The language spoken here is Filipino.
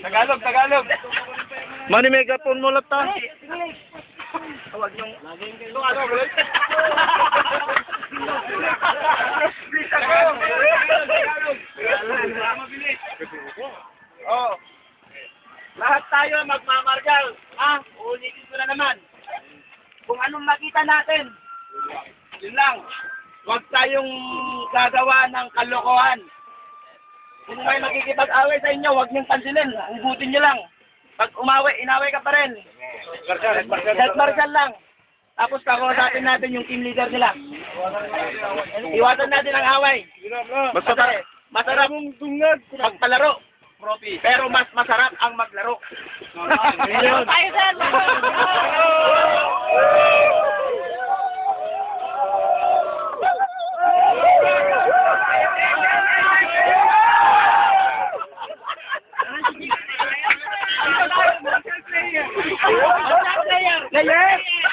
Tagalog, Tagalog. Mani megaphone mo lapta. Huwag niyong... Ito ano, gulit? Oh. Lahat tayo magmamargal. Ha? Uulitin ko na naman. Kung anong makita natin, yun lang. Huwag tayong gagawa ng kalokohan. Kung may makikipag-away sa inyo, huwag niyong pansinin. Hugutin niyo lang. Pag inaway ka pa rin. Marshal lang. Tapos kakausapin natin yung team leader nila. Iwasan natin ang away. Masarap magpalaro. Pero mas masarap ang maglaro. Tayo sir! Player!